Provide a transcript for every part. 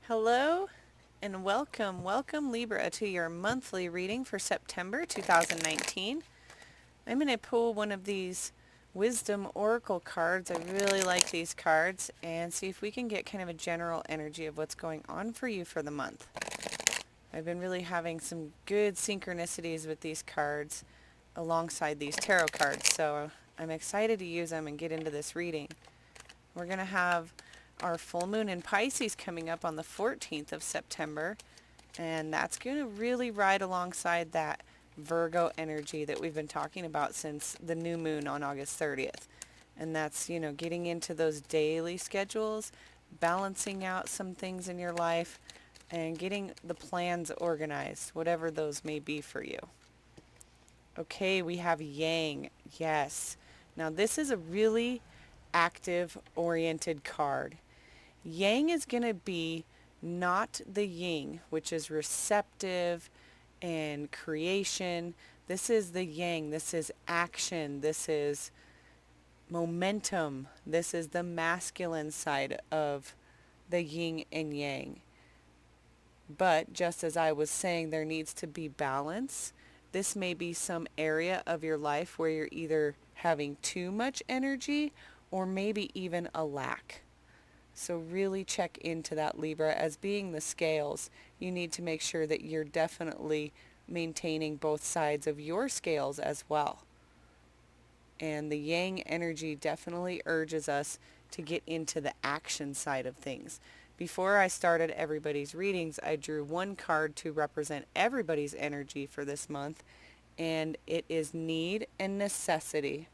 Hello and welcome Libra to your monthly reading for September 2019. I'm going to pull one of these Wisdom Oracle cards. I really like these cards and see if we can get kind of a general energy of what's going on for you for the month. I've been really having some good synchronicities with these cards alongside these tarot cards, so I'm excited to use them and get into this reading. We're going to have our full moon in Pisces coming up on the 14th of September, and that's going to really ride alongside that Virgo energy that we've been talking about since the new moon on August 30th. And that's, getting into those daily schedules, balancing out some things in your life, and getting the plans organized, whatever those may be for you. Okay, we have Yang. Yes. Now this is a really active oriented card. Yang is going to be not the yin, which is receptive and creation. This is the yang. This is action. This is momentum. This is the masculine side of the yin and yang. But just as I was saying, there needs to be balance. This may be some area of your life where you're either having too much energy or maybe even a lack. So really check into that, Libra. As being the scales, you need to make sure that you're definitely maintaining both sides of your scales as well. And the Yang energy definitely urges us to get into the action side of things. Before I started everybody's readings, I drew one card to represent everybody's energy for this month, and it is need and necessity.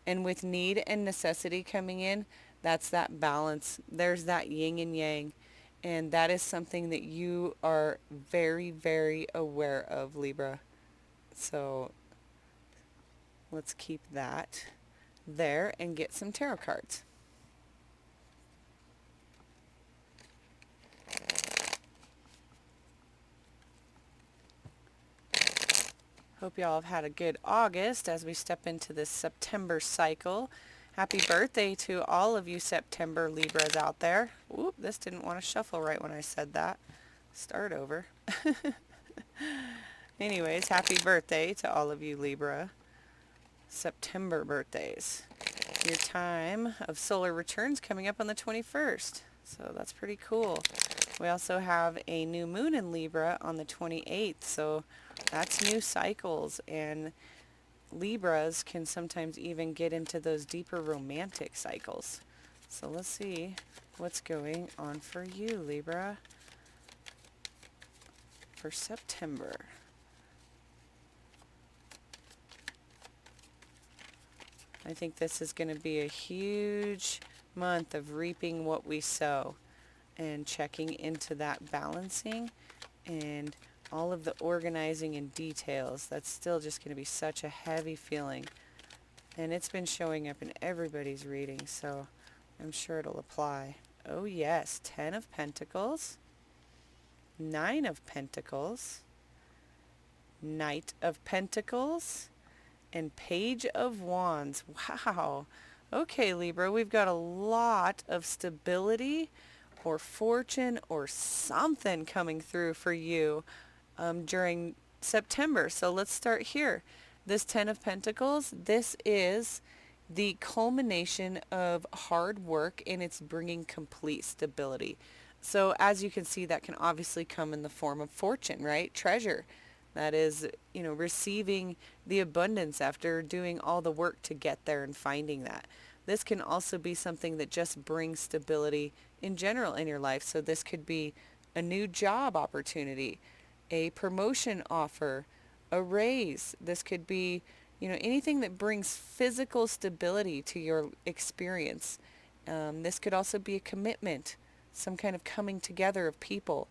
And with need and necessity coming in, that's that balance. There's that yin and yang. And that is something that you are very, very aware of, Libra. So let's keep that there and get some tarot cards. Hope y'all have had a good August as we step into this September cycle. Happy birthday to all of you September Libras out there. Oop, this didn't want to shuffle right when I said that. Start over. Anyways, happy birthday to all of you Libra September birthdays. Your time of solar returns coming up on the 21st. So that's pretty cool. We also have a new moon in Libra on the 28th. So that's new cycles, and Libras can sometimes even get into those deeper romantic cycles. So let's see what's going on for you, Libra, for September. I think this is going to be a huge month of reaping what we sow and checking into that balancing and all of the organizing and details. That's still just going to be such a heavy feeling. And it's been showing up in everybody's reading, so I'm sure it'll apply. Oh yes, 10 of Pentacles, 9 of Pentacles, Knight of Pentacles, and Page of Wands. Wow. Okay, Libra, we've got a lot of stability or fortune or something coming through for you during September. So let's start here. This 10 of Pentacles, this is the culmination of hard work, and it's bringing complete stability. So as you can see, that can obviously come in the form of fortune, right? Treasure. That is, receiving the abundance after doing all the work to get there and finding that. This can also be something that just brings stability in general in your life. So this could be a new job opportunity, a promotion offer, a raise. This could be, anything that brings physical stability to your experience. This could also be a commitment, some kind of coming together of people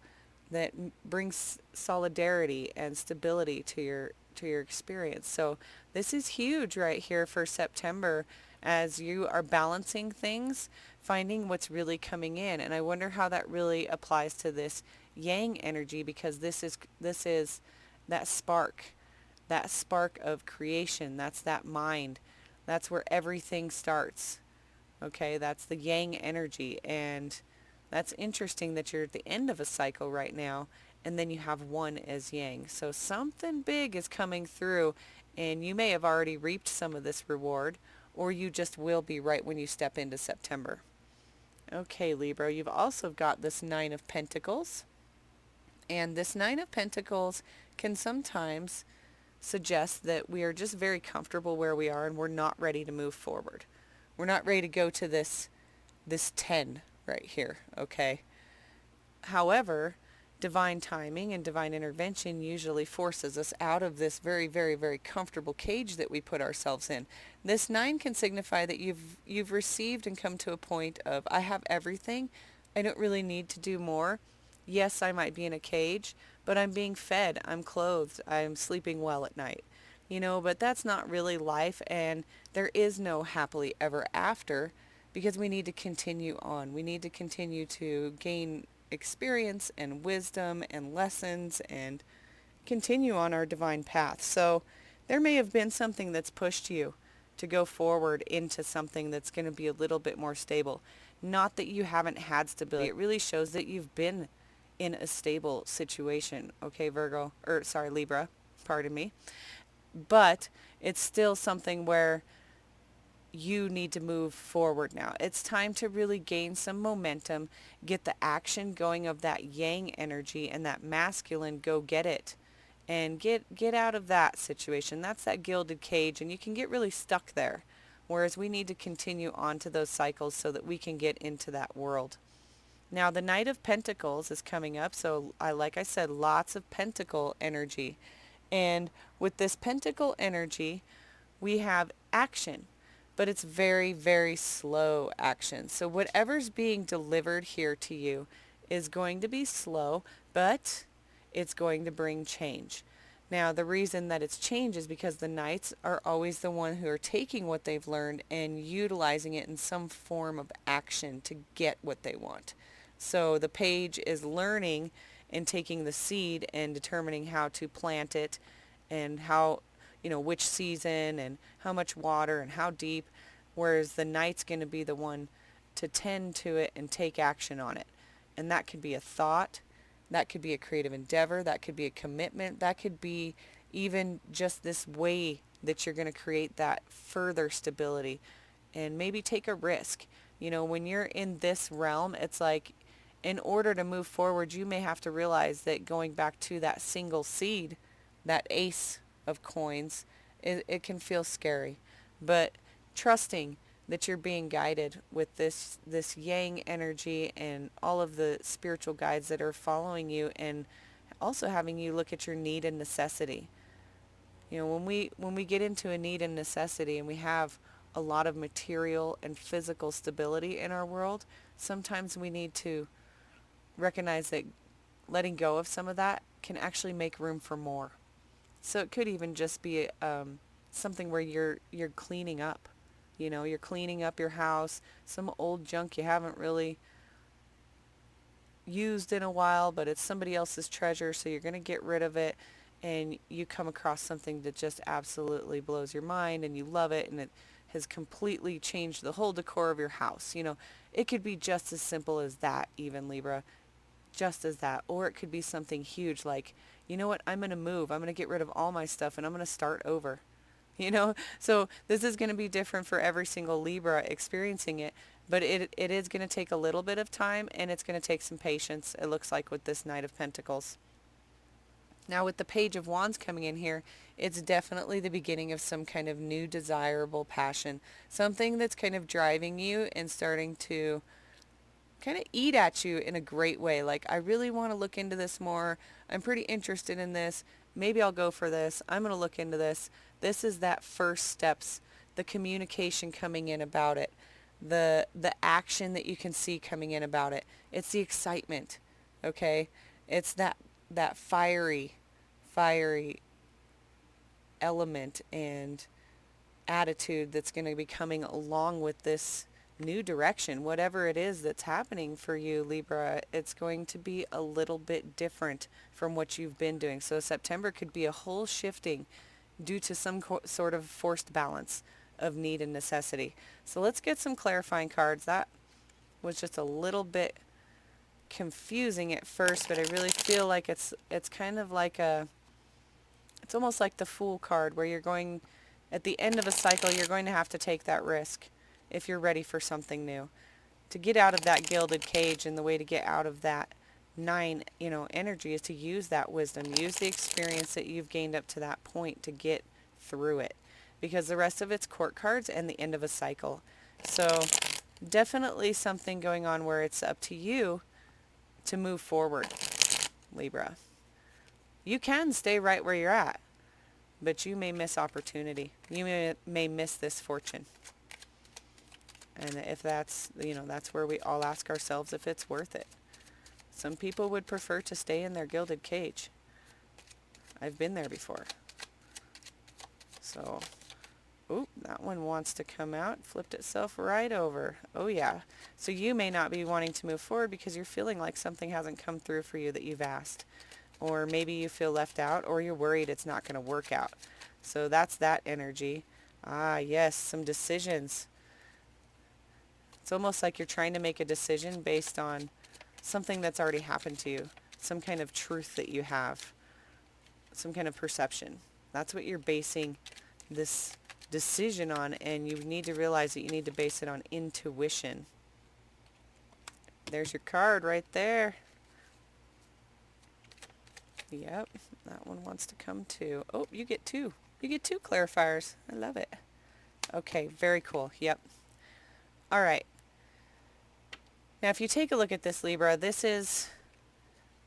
that brings solidarity and stability to your experience. So this is huge right here for September as you are balancing things, finding what's really coming in. And I wonder how that really applies to this Yang energy, because this is that spark of creation. That's that mind. That's where everything starts. Okay, that's the Yang energy, and That's interesting that you're at the end of a cycle right now, and then you have one as yang. So something big is coming through, and you may have already reaped some of this reward, or you just will be right when you step into September. Okay, Libra, you've also got this Nine of Pentacles. And this Nine of Pentacles can sometimes suggest that we are just very comfortable where we are and we're not ready to move forward. We're not ready to go to this 10 right here, okay? However, divine timing and divine intervention usually forces us out of this very, very, very comfortable cage that we put ourselves in. This 9 can signify that you've received and come to a point of, I have everything. I don't really need to do more. Yes, I might be in a cage, but I'm being fed, I'm clothed, I'm sleeping well at night. But that's not really life, and there is no happily ever after, because we need to continue on. We need to continue to gain experience and wisdom and lessons and continue on our divine path. So there may have been something that's pushed you to go forward into something that's going to be a little bit more stable. Not that you haven't had stability. It really shows that you've been in a stable situation. Okay, Libra, pardon me. But it's still something where you need to move forward now. It's time to really gain some momentum, get the action going of that yang energy and that masculine go get it. And get out of that situation. That's that gilded cage, and you can get really stuck there. Whereas we need to continue on to those cycles so that we can get into that world. Now the Knight of Pentacles is coming up, so like I said, lots of pentacle energy. And with this pentacle energy, we have action, but it's very, very slow action. So whatever's being delivered here to you is going to be slow, but it's going to bring change. Now, the reason that it's change is because the knights are always the one who are taking what they've learned and utilizing it in some form of action to get what they want. So the page is learning and taking the seed and determining how to plant it and how, which season and how much water and how deep, whereas the knight's going to be the one to tend to it and take action on it. And that could be a thought, that could be a creative endeavor, that could be a commitment, that could be even just this way that you're going to create that further stability and maybe take a risk. When you're in this realm, it's like in order to move forward, you may have to realize that going back to that single seed, that ace of coins, it can feel scary. But trusting that you're being guided with this yang energy and all of the spiritual guides that are following you, and also having you look at your need and necessity. When we get into a need and necessity and we have a lot of material and physical stability in our world, sometimes we need to recognize that letting go of some of that can actually make room for more. So it could even just be something where you're cleaning up. You're cleaning up your house, some old junk you haven't really used in a while, but it's somebody else's treasure, so you're going to get rid of it, and you come across something that just absolutely blows your mind, and you love it, and it has completely changed the whole decor of your house. It could be just as simple as that, even, Libra, just as that. Or it could be something huge like, you know what, I'm going to move. I'm going to get rid of all my stuff, and I'm going to start over. So this is going to be different for every single Libra experiencing it, but it is going to take a little bit of time, and it's going to take some patience, it looks like, with this Knight of Pentacles. Now with the Page of Wands coming in here, it's definitely the beginning of some kind of new desirable passion, something that's kind of driving you and starting to kind of eat at you in a great way. Like, I really want to look into this more. I'm pretty interested in this. Maybe I'll go for this. I'm going to look into this. This is that first steps, the communication coming in about it, the action that you can see coming in about it. It's the excitement, okay? It's that fiery element and attitude that's going to be coming along with this new direction. Whatever it is that's happening for you, Libra, it's going to be a little bit different from what you've been doing. So September could be a whole shifting due to some sort of forced balance of need and necessity. So let's get some clarifying cards. That was just a little bit confusing at first, but I really feel like it's kind of like it's almost like the Fool card, where you're going, at the end of a cycle, you're going to have to take that risk if you're ready for something new. To get out of that gilded cage, and the way to get out of that 9, energy, is to use that wisdom. Use the experience that you've gained up to that point to get through it. Because the rest of it's court cards and the end of a cycle. So definitely something going on where it's up to you to move forward, Libra. You can stay right where you're at, but you may miss opportunity. You may miss this fortune. And if that's where we all ask ourselves if it's worth it. Some people would prefer to stay in their gilded cage. I've been there before. So, that one wants to come out. Flipped itself right over. Oh yeah. So you may not be wanting to move forward because you're feeling like something hasn't come through for you that you've asked. Or maybe you feel left out, or you're worried it's not going to work out. So that's that energy. Ah, yes, some decisions. It's almost like you're trying to make a decision based on something that's already happened to you. Some kind of truth that you have. Some kind of perception. That's what you're basing this decision on, and you need to realize that you need to base it on intuition. There's your card right there. Yep, that one wants to come too. Oh, you get 2. You get 2 clarifiers. I love it. Okay, very cool. Yep. All right. Now, if you take a look at this, Libra, this is,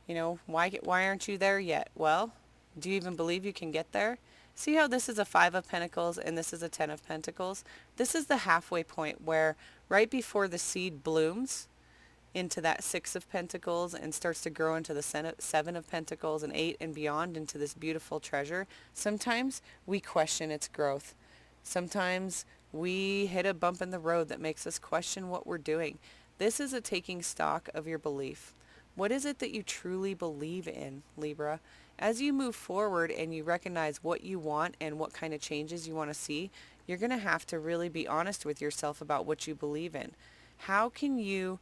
why aren't you there yet? Well, do you even believe you can get there? See how this is a 5 of Pentacles and this is a 10 of Pentacles? This is the halfway point where right before the seed blooms into that 6 of Pentacles and starts to grow into the 7 of Pentacles and 8 and beyond into this beautiful treasure, sometimes we question its growth. Sometimes we hit a bump in the road that makes us question what we're doing. This is a taking stock of your belief. What is it that you truly believe in, Libra? As you move forward and you recognize what you want and what kind of changes you want to see, you're going to have to really be honest with yourself about what you believe in. How can you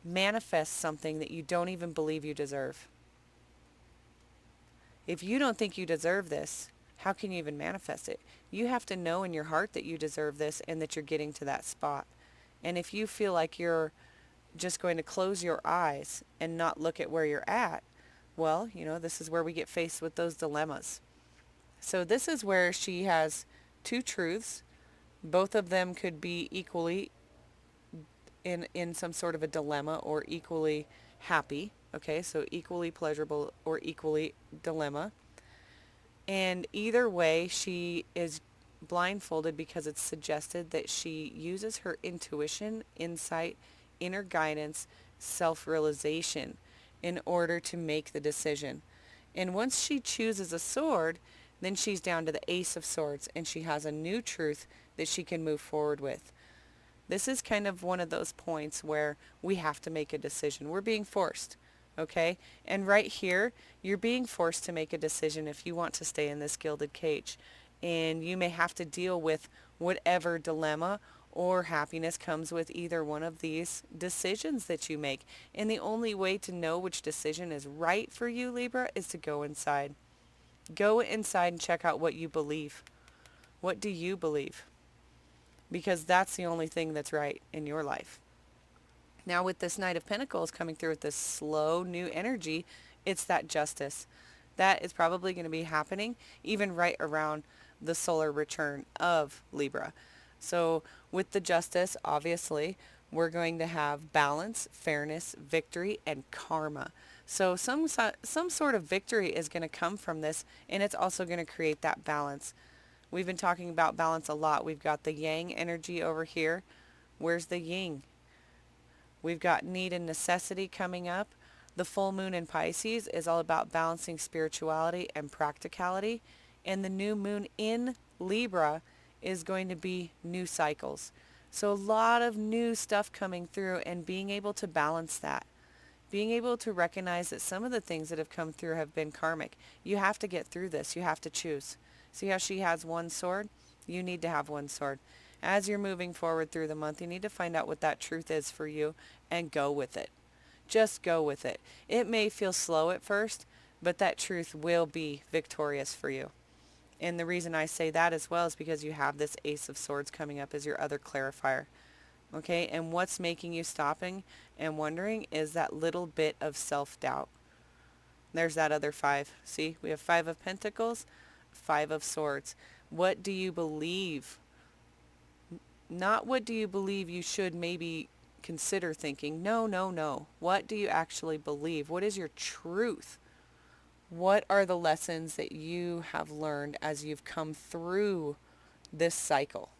manifest something that you don't even believe you deserve? If you don't think you deserve this, how can you even manifest it? You have to know in your heart that you deserve this and that you're getting to that spot. And if you feel like you're just going to close your eyes and not look at where you're at, well, this is where we get faced with those dilemmas. So this is where she has 2 truths. Both of them could be equally in some sort of a dilemma or equally happy. Okay, so equally pleasurable or equally dilemma. And either way, she is blindfolded because it's suggested that she uses her intuition, insight, inner guidance, self-realization in order to make the decision. And once she chooses a sword, then she's down to the Ace of Swords and she has a new truth that she can move forward with. This is kind of one of those points where we have to make a decision. We're being forced, okay? And right here, you're being forced to make a decision if you want to stay in this gilded cage. And you may have to deal with whatever dilemma or happiness comes with either one of these decisions that you make. And the only way to know which decision is right for you, Libra, is to go inside. Go inside and check out what you believe. What do you believe? Because that's the only thing that's right in your life. Now with this Knight of Pentacles coming through with this slow new energy, it's that justice. That is probably going to be happening even right around the solar return of Libra. So with the justice, obviously, we're going to have balance, fairness, victory, and karma. So some sort of victory is going to come from this, and it's also going to create that balance. We've been talking about balance a lot. We've got the yang energy over here. Where's the yin? We've got need and necessity coming up. The full moon in Pisces is all about balancing spirituality and practicality. And the new moon in Libra is going to be new cycles. So a lot of new stuff coming through and being able to balance that. Being able to recognize that some of the things that have come through have been karmic. You have to get through this. You have to choose. See how she has one sword? You need to have one sword. As you're moving forward through the month, you need to find out what that truth is for you and go with it. Just go with it. It may feel slow at first, but that truth will be victorious for you. And the reason I say that as well is because you have this Ace of Swords coming up as your other clarifier. Okay, and what's making you stopping and wondering is that little bit of self-doubt. There's that other 5. See, we have 5 of Pentacles, 5 of Swords. What do you believe? Not what do you believe you should maybe consider thinking. No, no, no. What do you actually believe? What is your truth? What are the lessons that you have learned as you've come through this cycle?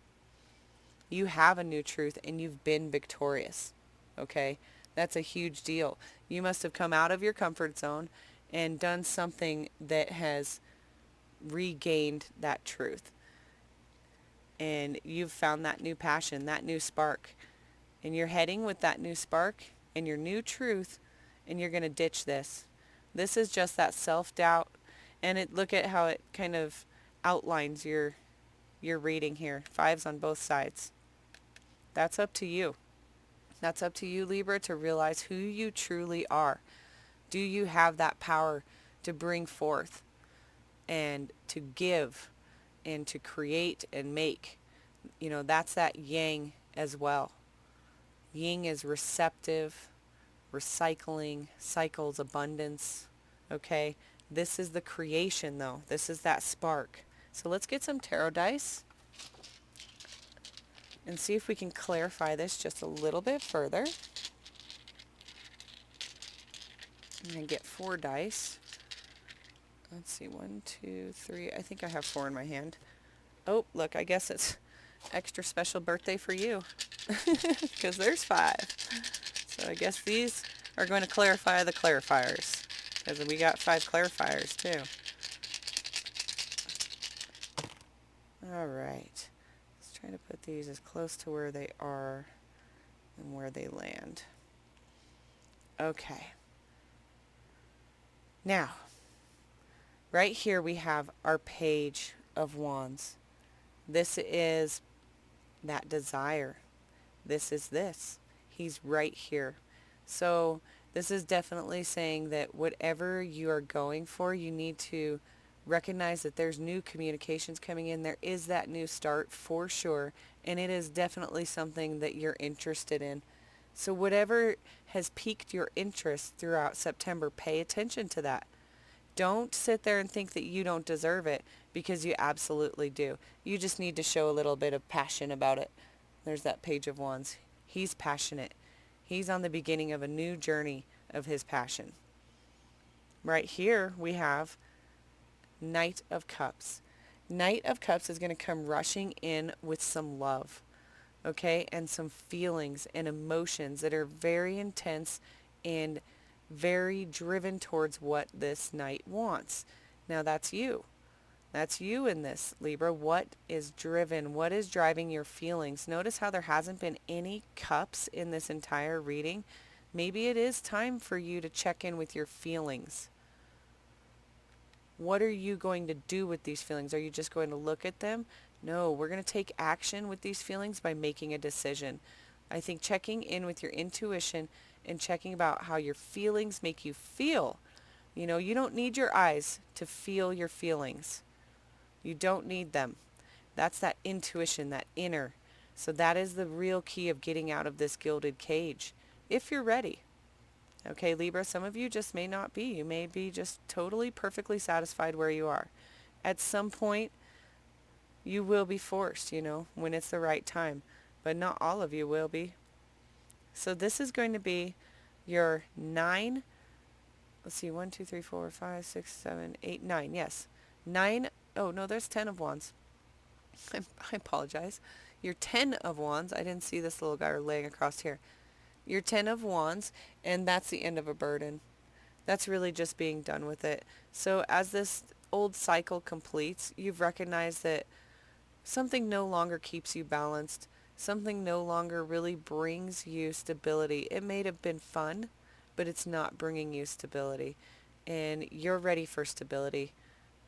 You have a new truth and you've been victorious. Okay? That's a huge deal. You must have come out of your comfort zone and done something that has regained that truth. And you've found that new passion, that new spark. And you're heading with that new spark and your new truth, and you're going to ditch this. This is just that self-doubt. And look at how it kind of outlines your reading here. 5s on both sides. That's up to you. That's up to you, Libra, to realize who you truly are. Do you have that power to bring forth and to give and to create and make? That's that yang as well. Yin is receptive, recycling, cycles, abundance. Okay? This is the creation, though. This is that spark. So let's get some tarot dice and see if we can clarify this just a little bit further. I'm going to get 4 dice. Let's see, 1, 2, 3. I think I have 4 in my hand. Oh, look, I guess it's extra special birthday for you because there's 5. So I guess these are going to clarify the clarifiers because we got 5 clarifiers too. All right. Let's try to put these as close to where they are and where they land. Okay. Now, right here we have our Page of Wands. This is that desire. This is this. He's right here. So this is definitely saying that whatever you are going for, you need to recognize that there's new communications coming in. There is that new start for sure. And it is definitely something that you're interested in. So whatever has piqued your interest throughout September, pay attention to that. Don't sit there and think that you don't deserve it, because you absolutely do. You just need to show a little bit of passion about it. There's that Page of Wands. He's passionate. He's on the beginning of a new journey of his passion. Right here we have Knight of Cups. Knight of Cups is going to come rushing in with some love, okay, and some feelings and emotions that are very intense and very driven towards what this knight wants. Now that's you. That's you in this, Libra. What is driven? What is driving your feelings? Notice how there hasn't been any cups in this entire reading. Maybe it is time for you to check in with your feelings. What are you going to do with these feelings? Are you just going to look at them? No, we're going to take action with these feelings by making a decision. I think checking in with your intuition and checking about how your feelings make you feel. You don't need your eyes to feel your feelings. You don't need them. That's that intuition, that inner. So that is the real key of getting out of this gilded cage, if you're ready. Okay, Libra, some of you just may not be. You may be just totally, perfectly satisfied where you are. At some point, you will be forced, when it's the right time. But not all of you will be. So this is going to be your 9. Let's see, 1, 2, 3, 4, 5, 6, 7, 8, 9. Yes. 9. Oh, no, there's 10 of Wands. I apologize. Your 10 of Wands. I didn't see this little guy laying across here. Your 10 of Wands, and that's the end of a burden. That's really just being done with it. So as this old cycle completes, you've recognized that something no longer keeps you balanced. Something no longer really brings you stability. It may have been fun, but it's not bringing you stability. And you're ready for stability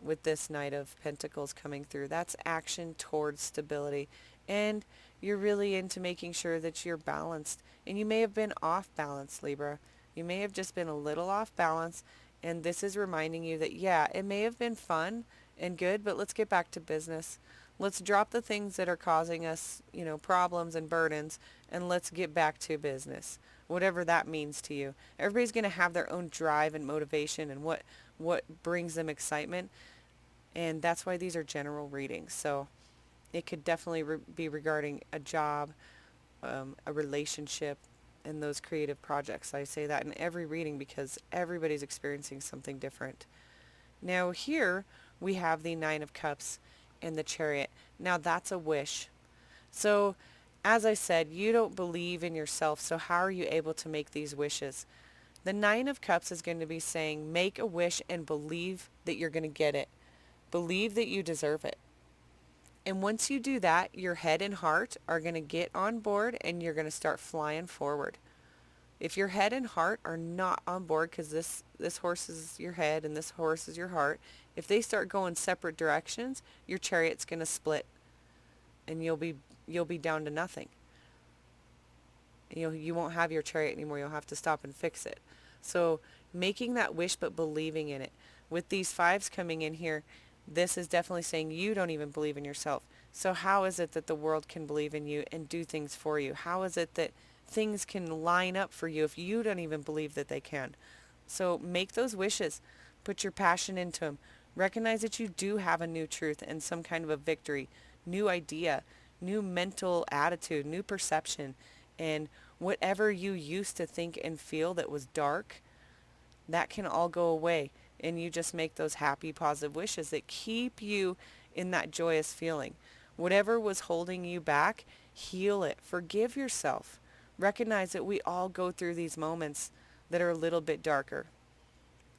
with this Knight of Pentacles coming through. That's action towards stability. And you're really into making sure that you're balanced. And you may have been off balance, Libra. You may have just been a little off balance, and this is reminding you that, yeah, it may have been fun and good, but let's get back to business. Let's drop the things that are causing us, problems and burdens, and let's get back to business, whatever that means to you. Everybody's going to have their own drive and motivation and what brings them excitement, and that's why these are general readings. So it could definitely be regarding a job, a relationship, and those creative projects. I say that in every reading because everybody's experiencing something different. Now here we have the Nine of Cups and the Chariot. Now that's a wish. So as I said, you don't believe in yourself, so how are you able to make these wishes? The Nine of Cups is going to be saying, make a wish and believe that you're going to get it. Believe that you deserve it. And once you do that, your head and heart are going to get on board and you're going to start flying forward. If your head and heart are not on board, because this horse is your head and this horse is your heart, if they start going separate directions, your chariot's going to split and you'll be down to nothing. You won't have your chariot anymore. You'll have to stop and fix it. So making that wish but believing in it. With these fives coming in here, this is definitely saying you don't even believe in yourself. So how is it that the world can believe in you and do things for you? How is it that things can line up for you if you don't even believe that they can? So make those wishes. Put your passion into them. Recognize that you do have a new truth and some kind of a victory, new idea, new mental attitude, new perception, and whatever you used to think and feel that was dark, that can all go away. And you just make those happy, positive wishes that keep you in that joyous feeling. Whatever was holding you back, heal it. Forgive yourself. Recognize that we all go through these moments that are a little bit darker.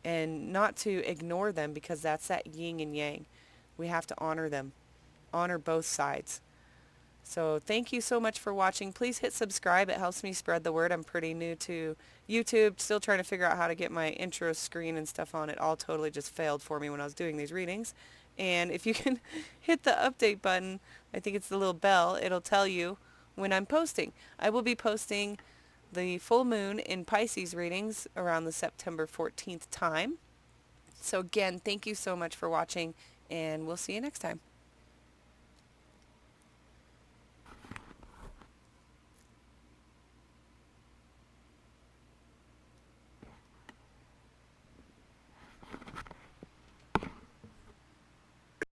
And not to ignore them because that's that yin and yang. We have to honor them. Honor both sides. So thank you so much for watching. Please hit subscribe. It helps me spread the word. I'm pretty new to YouTube. Still trying to figure out how to get my intro screen and stuff on. It all totally just failed for me when I was doing these readings. And if you can hit the update button, I think it's the little bell, it'll tell you when I'm posting. I will be posting the full moon in Pisces readings around the September 14th time. So again, thank you so much for watching, and we'll see you next time.